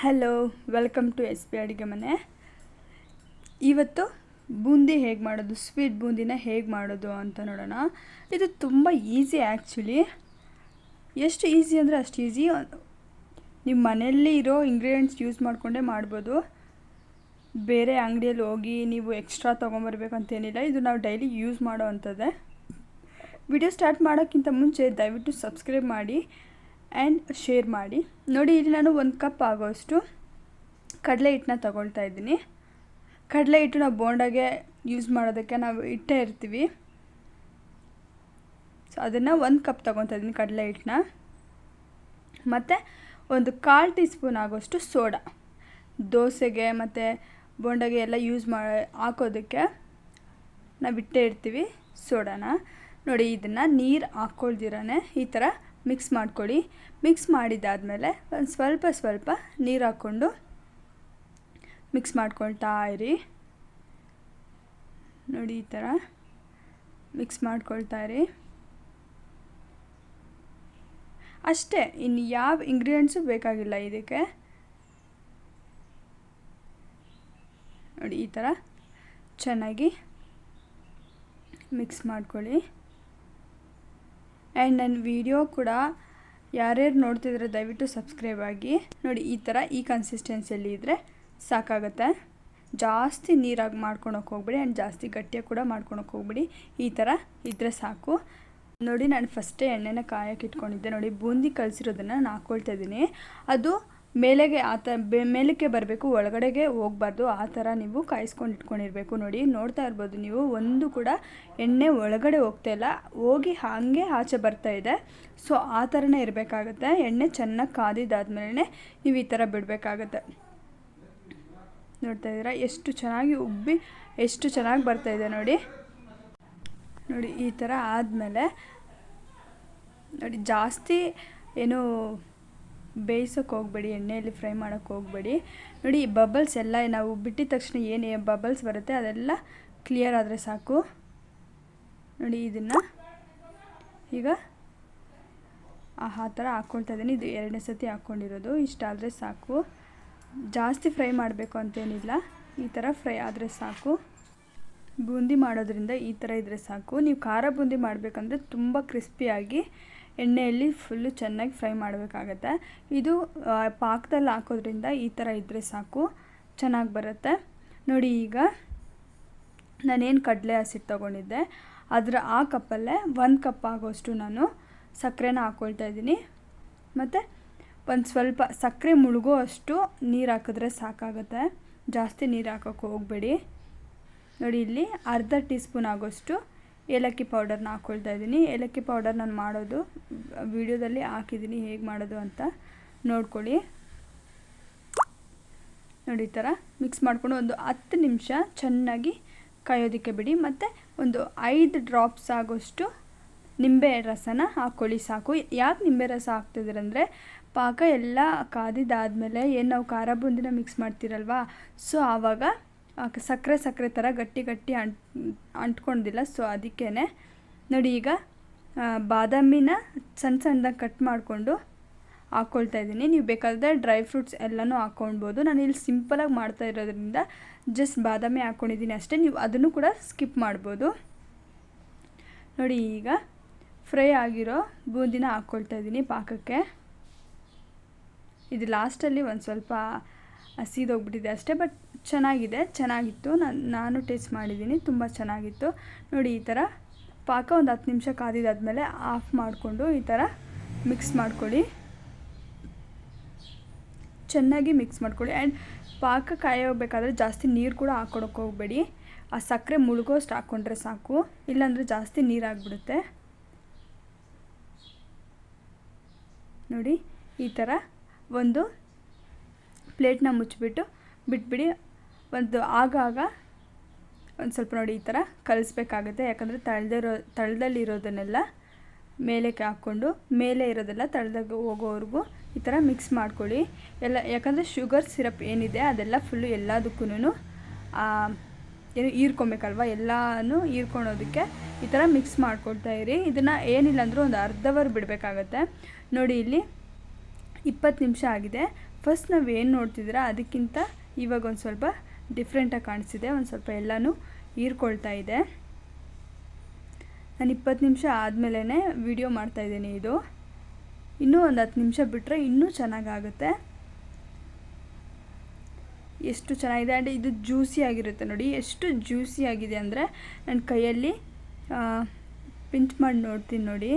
Hello, welcome to S P ಅಡುಗೆ ಮನೆ. ಇವತ್ತು ಬೂಂದಿ ಹೇಗೆ ಮಾಡೋದು, ಸ್ವೀಟ್ ಬೂಂದಿನ ಹೇಗೆ ಮಾಡೋದು ಅಂತ ನೋಡೋಣ. ಇದು ತುಂಬ ಈಸಿ ಆ್ಯಕ್ಚುಲಿ. ಎಷ್ಟು ಈಸಿ ಅಂದರೆ ಅಷ್ಟು ಈಸಿ. ನಿಮ್ಮ ಮನೆಯಲ್ಲಿ ಇರೋ ಇಂಗ್ರೀಡಿಯೆಂಟ್ಸ್ ಯೂಸ್ ಮಾಡಿಕೊಂಡೇ ಮಾಡ್ಬೋದು. ಬೇರೆ ಅಂಗಡಿಯಲ್ಲಿ ಹೋಗಿ ನೀವು ಎಕ್ಸ್ಟ್ರಾ ತೊಗೊಂಬರ್ಬೇಕಂತೇನಿಲ್ಲ. ಇದು ನಾವು ಡೈಲಿ ಯೂಸ್ ಮಾಡೋ ಅಂಥದ್ದೇ. ವಿಡಿಯೋ ಸ್ಟಾರ್ಟ್ ಮಾಡೋಕ್ಕಿಂತ ಮುಂಚೆ ದಯವಿಟ್ಟು ಸಬ್ಸ್ಕ್ರೈಬ್ ಮಾಡಿ ಆ್ಯಂಡ್ ಶೇರ್ ಮಾಡಿ. ನೋಡಿ, ಇಲ್ಲಿ ನಾನು 1 ಕಪ್ ಆಗೋಷ್ಟು ಕಡಲೆ ಹಿಟ್ಟನ್ನ ತಗೊಳ್ತಾ ಇದ್ದೀನಿ. ಕಡಲೆ ಹಿಟ್ಟು ನಾವು ಬೋಂಡಾಗೆ ಯೂಸ್ ಮಾಡೋದಕ್ಕೆ ನಾವು ಇಟ್ಟೇ ಇರ್ತೀವಿ. ಸೊ ಅದನ್ನು 1 ಕಪ್ ತೊಗೊತಾ ಇದ್ದೀನಿ ಕಡಲೆ ಹಿಟ್ಟನ್ನ. ಮತ್ತು 1/4 ಟೀ ಸ್ಪೂನ್ ಆಗೋಷ್ಟು ಸೋಡಾ. ದೋಸೆಗೆ ಮತ್ತು ಬೋಂಡಾಗೆ ಎಲ್ಲ ಹಾಕೋದಕ್ಕೆ ನಾವು ಇಟ್ಟೇ ಇರ್ತೀವಿ ಸೋಡಾನ. ನೋಡಿ, ಇದನ್ನು ನೀರು ಹಾಕ್ಕೊಳ್ದಿರಾನೆ ಈ ಥರ ಮಿಕ್ಸ್ ಮಾಡ್ಕೊಳ್ಳಿ. ಮಿಕ್ಸ್ ಮಾಡಿದ್ದಾದಮೇಲೆ ಒಂದು ಸ್ವಲ್ಪ ನೀರು ಹಾಕ್ಕೊಂಡು ಮಿಕ್ಸ್ ಮಾಡ್ಕೊಳ್ತಾ ಇರಿ. ನೋಡಿ, ಈ ಥರ ಮಿಕ್ಸ್ ಮಾಡ್ಕೊಳ್ತಾ ಇರಿ. ಅಷ್ಟೇ, ಇನ್ನು ಯಾವ ಇಂಗ್ರೀಡಿಯೆಂಟ್ಸು ಬೇಕಾಗಿಲ್ಲ ಇದಕ್ಕೆ. ನೋಡಿ, ಈ ಥರ ಚೆನ್ನಾಗಿ ಮಿಕ್ಸ್ ಮಾಡ್ಕೊಳ್ಳಿ. ಆ್ಯಂಡ್ ನನ್ನ ವಿಡಿಯೋ ಕೂಡ ಯಾರ್ಯಾರು ನೋಡ್ತಿದ್ರೆ ದಯವಿಟ್ಟು ಸಬ್ಸ್ಕ್ರೈಬ್ ಆಗಿ. ನೋಡಿ, ಈ ಥರ ಈ ಕನ್ಸಿಸ್ಟೆನ್ಸಿಯಲ್ಲಿ ಇದ್ದರೆ ಸಾಕಾಗುತ್ತೆ. ಜಾಸ್ತಿ ನೀರಾಗಿ ಮಾಡ್ಕೊಳಕ್ಕೆ ಹೋಗ್ಬೇಡಿ ಆ್ಯಂಡ್ ಜಾಸ್ತಿ ಗಟ್ಟಿಯಾಗಿ ಕೂಡ ಮಾಡ್ಕೊಳಕ್ಕೆ ಹೋಗ್ಬೇಡಿ. ಈ ಥರ ಇದ್ದರೆ ಸಾಕು. ನೋಡಿ, ನಾನು ಫಸ್ಟೇ ಎಣ್ಣೆನ ಕಾಯಕ್ಕೆ ಇಟ್ಕೊಂಡಿದ್ದೆ. ನೋಡಿ, ಬೂಂದಿ ಕಲಸಿರೋದನ್ನು ನಾನು ಹಾಕ್ಕೊಳ್ತಾ ಇದ್ದೀನಿ. ಅದು ಮೇಲಕ್ಕೆ ಬರಬೇಕು, ಒಳಗಡೆಗೆ ಹೋಗಬಾರ್ದು. ಆ ಥರ ನೀವು ಕಾಯಿಸ್ಕೊಂಡು ಇಟ್ಕೊಂಡಿರಬೇಕು. ನೋಡಿ, ನೋಡ್ತಾ ಇರ್ಬೋದು ನೀವು, ಒಂದು ಕೂಡ ಎಣ್ಣೆ ಒಳಗಡೆ ಹೋಗ್ತಾ ಇಲ್ಲ, ಹೋಗಿ ಹಾಗೆ ಆಚೆ ಬರ್ತಾ ಇದೆ. ಸೊ ಆ ಥರನೇ ಇರಬೇಕಾಗತ್ತೆ. ಎಣ್ಣೆ ಚೆನ್ನಾಗಿ ಕಾದಿದ್ದಾದ್ಮೇಲೆ ನೀವು ಈ ಥರ ಬಿಡಬೇಕಾಗತ್ತೆ. ನೋಡ್ತಾ ಇದ್ದೀರಾ ಎಷ್ಟು ಚೆನ್ನಾಗಿ ಉಬ್ಬಿ ಎಷ್ಟು ಚೆನ್ನಾಗಿ ಬರ್ತಾಯಿದೆ. ನೋಡಿ, ಈ ಥರ ಆದಮೇಲೆ ನೋಡಿ, ಜಾಸ್ತಿ ಏನು ಬೇಯಿಸೋಕೆ ಹೋಗಬೇಡಿ, ಎಣ್ಣೆಯಲ್ಲಿ ಫ್ರೈ ಮಾಡೋಕ್ಕೆ ಹೋಗಬೇಡಿ. ನೋಡಿ, ಈ ಬಬಲ್ಸ್ ಎಲ್ಲ ನಾವು ಬಿಟ್ಟಿದ ತಕ್ಷಣ ಏನು ಬಬಲ್ಸ್ ಬರುತ್ತೆ ಅದೆಲ್ಲ ಕ್ಲಿಯರ್ ಆದರೆ ಸಾಕು. ನೋಡಿ, ಇದನ್ನು ಈಗ ಆ ಥರ ಹಾಕ್ಕೊಳ್ತಾ ಇದ್ದೀನಿ. ಇದು 2ನೇ ಸತಿ ಹಾಕ್ಕೊಂಡಿರೋದು. ಇಷ್ಟಾದರೆ ಸಾಕು. ಜಾಸ್ತಿ ಫ್ರೈ ಮಾಡಬೇಕು ಅಂತೇನಿಲ್ಲ, ಈ ಥರ ಫ್ರೈ ಆದರೆ ಸಾಕು. ಬೂಂದಿ ಮಾಡೋದ್ರಿಂದ ಈ ಥರ ಇದ್ದರೆ ಸಾಕು. ನೀವು ಖಾರ ಬೂಂದಿ ಮಾಡಬೇಕಂದ್ರೆ ತುಂಬ ಕ್ರಿಸ್ಪಿಯಾಗಿ ಎಣ್ಣೆಯಲ್ಲಿ ಫುಲ್ಲು ಚೆನ್ನಾಗಿ ಫ್ರೈ ಮಾಡಬೇಕಾಗತ್ತೆ. ಇದು ಪಾಕದಲ್ಲಿ ಹಾಕೋದ್ರಿಂದ ಈ ಥರ ಇದ್ದರೆ ಸಾಕು, ಚೆನ್ನಾಗಿ ಬರುತ್ತೆ. ನೋಡಿ, ಈಗ ನಾನೇನು ಕಡಲೆ ಹಸಿಟ್ಟು ತೊಗೊಂಡಿದ್ದೆ ಆ ಕಪ್ಪಲ್ಲೇ 1 ಕಪ್ ಆಗೋಷ್ಟು ನಾನು ಸಕ್ಕರೆನ ಹಾಕ್ಕೊಳ್ತಾ ಇದ್ದೀನಿ. ಮತ್ತು ಒಂದು ಸ್ವಲ್ಪ ಸಕ್ಕರೆ ಮುಳುಗೋ ಅಷ್ಟು ನೀರು ಹಾಕಿದ್ರೆ ಸಾಕಾಗುತ್ತೆ. ಜಾಸ್ತಿ ನೀರು ಹಾಕೋಕ್ಕೆ ಹೋಗಬೇಡಿ. ನೋಡಿ, ಇಲ್ಲಿ ಅರ್ಧ ಟೀ ಸ್ಪೂನ್ ಆಗೋಷ್ಟು ಏಲಕ್ಕಿ ಪೌಡರ್ನ ಹಾಕ್ಕೊಳ್ತಾ ಇದ್ದೀನಿ. ಏಲಕ್ಕಿ ಪೌಡರ್ ನಾನು ಮಾಡೋದು ವಿಡಿಯೋದಲ್ಲಿ ಹಾಕಿದ್ದೀನಿ, ಹೇಗೆ ಮಾಡೋದು ಅಂತ ನೋಡ್ಕೊಳ್ಳಿ. ನೋಡಿ, ಈ ಥರ ಮಿಕ್ಸ್ ಮಾಡಿಕೊಂಡು ಒಂದು 10 ನಿಮಿಷ ಚೆನ್ನಾಗಿ ಕಾಯೋದಕ್ಕೆ ಬಿಡಿ. ಮತ್ತು ಒಂದು 5 ಡ್ರಾಪ್ಸ್ ಆಗೋಷ್ಟು ನಿಂಬೆ ರಸನ ಹಾಕ್ಕೊಳ್ಳಿ ಸಾಕು. ಯಾಕೆ ನಿಂಬೆ ರಸ ಹಾಕ್ತಿದ್ದೀರಂದರೆ, ಪಾಕ ಎಲ್ಲ ಕಾದಿದ್ದಾದಮೇಲೆ ಏನು ನಾವು ಖಾರ ಬೂಂದಿನ ಮಿಕ್ಸ್ ಮಾಡ್ತೀರಲ್ವ, ಸೊ ಆವಾಗ ಸಕ್ಕರೆ ಥರ ಗಟ್ಟಿ ಅಂಟ್ಕೊಂಡಿಲ್ಲ. ಸೊ ಅದಕ್ಕೇ ನೋಡಿ, ಈಗ ಬಾದಾಮಿನ ಸಣ್ಣದಾಗಿ ಕಟ್ ಮಾಡಿಕೊಂಡು ಹಾಕ್ಕೊಳ್ತಾ ಇದ್ದೀನಿ. ನೀವು ಬೇಕಾದರೆ ಡ್ರೈ ಫ್ರೂಟ್ಸ್ ಎಲ್ಲನೂ ಹಾಕ್ಕೊಳ್ಬೋದು. ನಾನು ಇಲ್ಲಿ ಸಿಂಪಲಾಗಿ ಮಾಡ್ತಾ ಇರೋದ್ರಿಂದ ಜಸ್ಟ್ ಬಾದಾಮಿ ಹಾಕ್ಕೊಂಡಿದ್ದೀನಿ ಅಷ್ಟೇ. ನೀವು ಅದನ್ನು ಕೂಡ ಸ್ಕಿಪ್ ಮಾಡ್ಬೋದು. ನೋಡಿ, ಈಗ ಫ್ರೈ ಆಗಿರೋ ಬೂಂದಿನ ಹಾಕ್ಕೊಳ್ತಾ ಇದ್ದೀನಿ ಪಾಕಕ್ಕೆ. ಇದು ಲಾಸ್ಟಲ್ಲಿ ಒಂದು ಸ್ವಲ್ಪ ಹಸಿದೋಗ್ಬಿಟ್ಟಿದೆ ಅಷ್ಟೇ, ಬಟ್ ಚೆನ್ನಾಗಿತ್ತು. ನಾನು ಟೇಸ್ಟ್ ಮಾಡಿದ್ದೀನಿ, ತುಂಬ ಚೆನ್ನಾಗಿತ್ತು. ನೋಡಿ, ಈ ಥರ ಪಾಕ ಒಂದು 10 ನಿಮಿಷ ಕಾದಿದ್ದಾದಮೇಲೆ ಆಫ್ ಮಾಡಿಕೊಂಡು ಈ ಥರ ಮಿಕ್ಸ್ ಮಾಡ್ಕೊಳ್ಳಿ. ಚೆನ್ನಾಗಿ ಮಿಕ್ಸ್ ಮಾಡ್ಕೊಳ್ಳಿ. ಆ್ಯಂಡ್ ಪಾಕ ಕಾಯೋಬೇಕಾದ್ರೆ ಜಾಸ್ತಿ ನೀರು ಕೂಡ ಹಾಕ್ಕೊಳಕ್ಕೆ ಹೋಗಬೇಡಿ. ಆ ಸಕ್ಕರೆ ಮುಳುಗೋಷ್ಟು ಹಾಕ್ಕೊಂಡ್ರೆ ಸಾಕು, ಇಲ್ಲಾಂದರೆ ಜಾಸ್ತಿ ನೀರಾಗಿಬಿಡುತ್ತೆ. ನೋಡಿ, ಈ ಥರ ಒಂದು ಪ್ಲೇಟ್ನ ಮುಚ್ಚಿಬಿಟ್ಟು ಬಿಟ್ಬಿಡಿ. ಆಗಾಗ ಒಂದು ಸ್ವಲ್ಪ ನೋಡಿ ಈ ಥರ ಕಲಿಸ್ಬೇಕಾಗುತ್ತೆ. ಯಾಕಂದರೆ ತಳದಲ್ಲಿರೋದನ್ನೆಲ್ಲ ಮೇಲಕ್ಕೆ ಹಾಕ್ಕೊಂಡು ಮೇಲೆ ಇರೋದೆಲ್ಲ ತಳದಾಗ ಹೋಗೋವರೆಗೂ ಈ ಥರ ಮಿಕ್ಸ್ ಮಾಡ್ಕೊಳ್ಳಿ ಎಲ್ಲ. ಯಾಕಂದರೆ ಶುಗರ್ ಸಿರಪ್ ಏನಿದೆ ಅದೆಲ್ಲ ಫುಲ್ಲು ಎಲ್ಲದಕ್ಕೂ ಏನು ಹೀರ್ಕೊಬೇಕಲ್ವ, ಎಲ್ಲನೂ ಹೀರ್ಕೊಳೋದಕ್ಕೆ ಈ ಥರ ಮಿಕ್ಸ್ ಮಾಡ್ಕೊಳ್ತಾ ಇರಿ. ಇದನ್ನು ಏನಿಲ್ಲ ಅಂದರೂ ಒಂದು ಅರ್ಧ ಅವರ್ ಬಿಡಬೇಕಾಗತ್ತೆ. ನೋಡಿ, ಇಲ್ಲಿ 20 ನಿಮಿಷ ಆಗಿದೆ. ಫಸ್ಟ್ ನಾವು ಏನು ನೋಡ್ತಿದ್ದೀರಾ ಅದಕ್ಕಿಂತ ಇವಾಗ ಒಂದು ಸ್ವಲ್ಪ ಡಿಫ್ರೆಂಟಾಗಿ ಕಾಣಿಸ್ತಿದೆ, ಒಂದು ಸ್ವಲ್ಪ ಎಲ್ಲನೂ ಹೀರ್ಕೊಳ್ತಾ ಇದೆ. ನಾನು 20 ನಿಮಿಷ ಆದಮೇಲೆ ವಿಡಿಯೋ ಮಾಡ್ತಾಯಿದ್ದೀನಿ. ಇದು ಇನ್ನೂ ಒಂದು 10 ನಿಮಿಷ ಬಿಟ್ಟರೆ ಇನ್ನೂ ಚೆನ್ನಾಗಾಗುತ್ತೆ. ಎಷ್ಟು ಚೆನ್ನಾಗಿದೆ. ಆ್ಯಂಡ್ ಇದು ಜ್ಯೂಸಿ ಆಗಿರುತ್ತೆ ನೋಡಿ, ಎಷ್ಟು ಜ್ಯೂಸಿ ಆಗಿದೆ ಅಂದರೆ ನನ್ನ ಕೈಯಲ್ಲಿ ಪಿಂಚ್ ಮಾಡಿ ನೋಡ್ತೀನಿ ನೋಡಿ,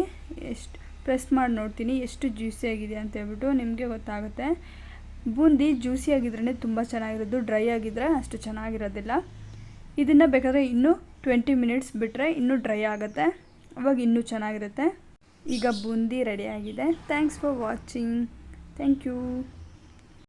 ಎಷ್ಟು ಪ್ರೆಸ್ ಮಾಡಿ ನೋಡ್ತೀನಿ ಎಷ್ಟು ಜ್ಯೂಸಿ ಆಗಿದೆ ಅಂತ ಹೇಳ್ಬಿಟ್ಟು ನಿಮಗೆ ಗೊತ್ತಾಗುತ್ತೆ. ಬೂಂದಿ ಜ್ಯೂಸಿ ಆಗಿದ್ರೇ ತುಂಬ ಚೆನ್ನಾಗಿರೋದು, ಡ್ರೈ ಆಗಿದ್ದರೆ ಅಷ್ಟು ಚೆನ್ನಾಗಿರೋದಿಲ್ಲ. ಇದನ್ನು ಬೇಕಾದರೆ ಇನ್ನೂ 20 ಮಿನಿಟ್ಸ್ ಬಿಟ್ಟರೆ ಇನ್ನೂ ಡ್ರೈ ಆಗುತ್ತೆ, ಅವಾಗ ಇನ್ನೂ ಚೆನ್ನಾಗಿರುತ್ತೆ. ಈಗ ಬೂಂದಿ ರೆಡಿಯಾಗಿದೆ. Thanks for watching. Thank you.